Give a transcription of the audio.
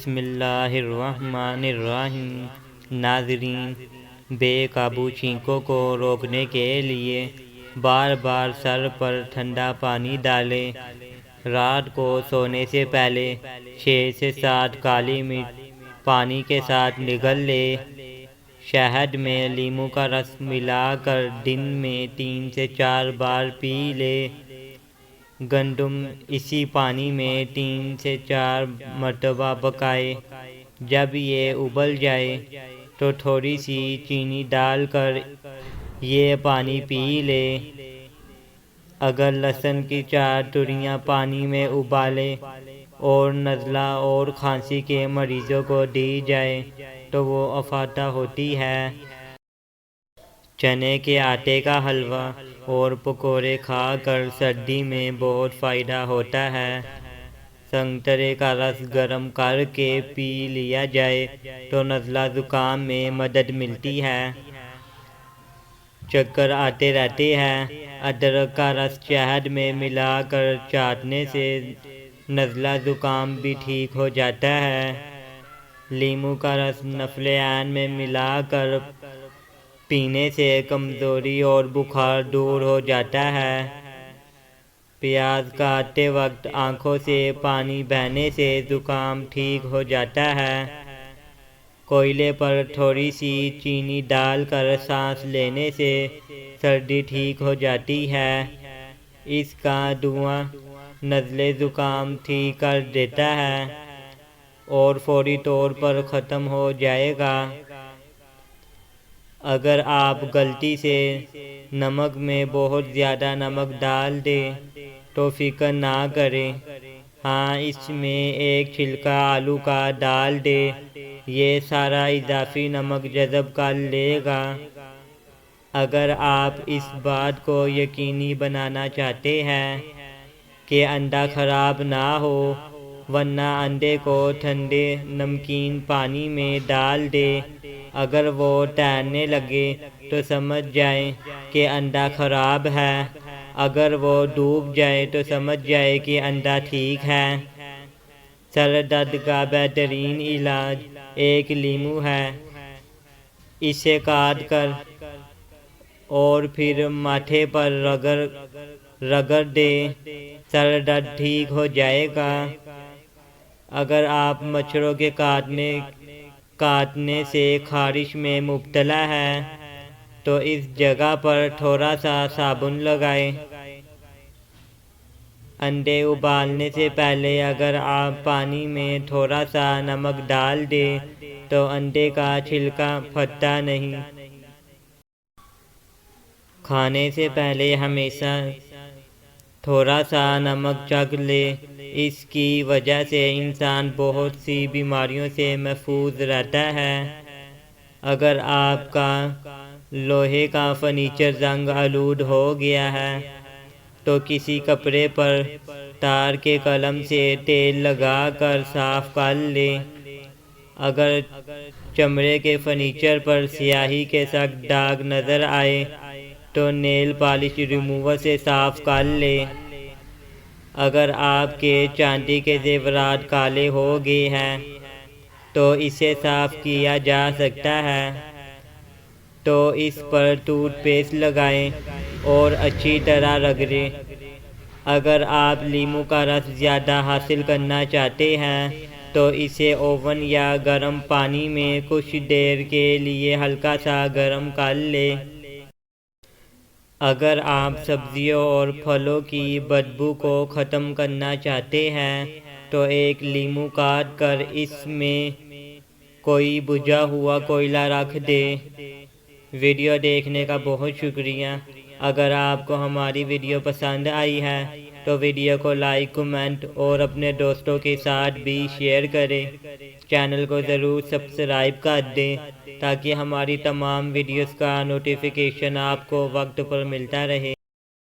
بسم اللہ الرحمن الرحیم۔ ناظرین، بے قابو چھینکوں کو روکنے کے لیے بار بار سر پر ٹھنڈا پانی ڈالیں۔ رات کو سونے سے پہلے 6 سے 7 کالی مرچ پانی کے ساتھ نگل لیں۔ شہد میں لیموں کا رس ملا کر دن میں 3 سے 4 بار پی لیں۔ گندم اسی پانی میں 3 سے 4 مرتبہ پکائیں۔ جب یہ ابل جائے تو تھوڑی سی چینی ڈال کر یہ پانی پی لیں۔ اگر لہسن کی 4 تریاں پانی میں ابالیں اور نزلہ اور کھانسی کے مریضوں کو دی جائے تو وہ افاطہ ہوتی ہے۔ چنے کے آٹے کا حلوہ اور پکوڑے کھا کر سردی میں بہت فائدہ ہوتا ہے۔ سنترے کا رس گرم کر کے پی لیا جائے تو نزلہ زکام میں مدد ملتی ہے۔ چکر آتے رہتے ہیں۔ ادرک کا رس شہد میں ملا کر چاٹنے سے نزلہ زکام بھی ٹھیک ہو جاتا ہے۔ لیموں کا رس نفل عین میں ملا کر پینے سے کمزوری اور بخار دور ہو جاتا ہے۔ پیاز کاٹتے وقت آنکھوں سے پانی بہنے سے زکام ٹھیک ہو جاتا ہے۔ کوئلے پر تھوڑی سی چینی ڈال کر سانس لینے سے سردی ٹھیک ہو جاتی ہے۔ اس کا دھواں نزلے زکام ٹھیک کر دیتا ہے اور فوری طور پر ختم ہو جائے گا۔ اگر آپ غلطی سے نمک میں بہت زیادہ نمک ڈال دیں تو فکر نہ کریں۔ ہاں، اس میں ایک چھلکا آلو کا ڈال دیں۔ یہ سارا اضافی نمک جذب کر لے گا۔ اگر آپ اس بات کو یقینی بنانا چاہتے ہیں کہ انڈا خراب نہ ہو، ورنہ انڈے کو ٹھنڈے نمکین پانی میں ڈال دیں۔ اگر وہ تیرنے لگے تو سمجھ جائیں کہ انڈا خراب ہے۔ اگر وہ ڈوب جائے تو سمجھ جائیں کہ انڈا ٹھیک ہے۔ سر درد کا بہترین علاج ایک لیموں ہے۔ اسے کاٹ کر اور پھر ماتھے پر رگڑ دیں، سر درد ٹھیک ہو جائے گا۔ اگر آپ مچھروں کے کاٹنے سے خارش میں مبتلا ہیں تو اس جگہ پر تھوڑا سا صابن لگائیں۔ انڈے ابالنے سے پہلے اگر آپ پانی میں تھوڑا سا نمک ڈال دیں تو انڈے کا چھلکا پھٹتا نہیں۔ کھانے سے پہلے ہمیشہ تھوڑا سا نمک چکھ لیں۔ اس کی وجہ سے انسان بہت سی بیماریوں سے محفوظ رہتا ہے۔ اگر آپ کا لوہے کا فرنیچر زنگ آلود ہو گیا ہے تو کسی کپڑے پر تار کے قلم سے تیل لگا کر صاف کر لیں۔ اگر چمڑے کے فرنیچر پر سیاہی کے سخت داغ نظر آئے تو نیل پالش ریموور سے صاف کر لیں۔ اگر آپ کے چاندی کے زیورات کالے ہو گئے ہیں تو اسے صاف کیا جا سکتا ہے۔ تو اس پر ٹوتھ پیسٹ لگائیں اور اچھی طرح رگڑیں۔ اگر آپ لیموں کا رس زیادہ حاصل کرنا چاہتے ہیں تو اسے اوون یا گرم پانی میں کچھ دیر کے لیے ہلکا سا گرم کر لیں۔ اگر آپ سبزیوں اور پھلوں کی بدبو کو ختم کرنا چاہتے ہیں تو ایک لیموں کاٹ کر اس میں کوئی بجھا ہوا کوئلہ رکھ دیں۔ ویڈیو دیکھنے کا بہت شکریہ۔ اگر آپ کو ہماری ویڈیو پسند آئی ہے تو ویڈیو کو لائک، کمنٹ اور اپنے دوستوں کے ساتھ بھی شیئر کریں۔ چینل کو ضرور سبسکرائب کر دیں تاکہ ہماری تمام ویڈیوز کا نوٹیفیکیشن آپ کو وقت پر ملتا رہے۔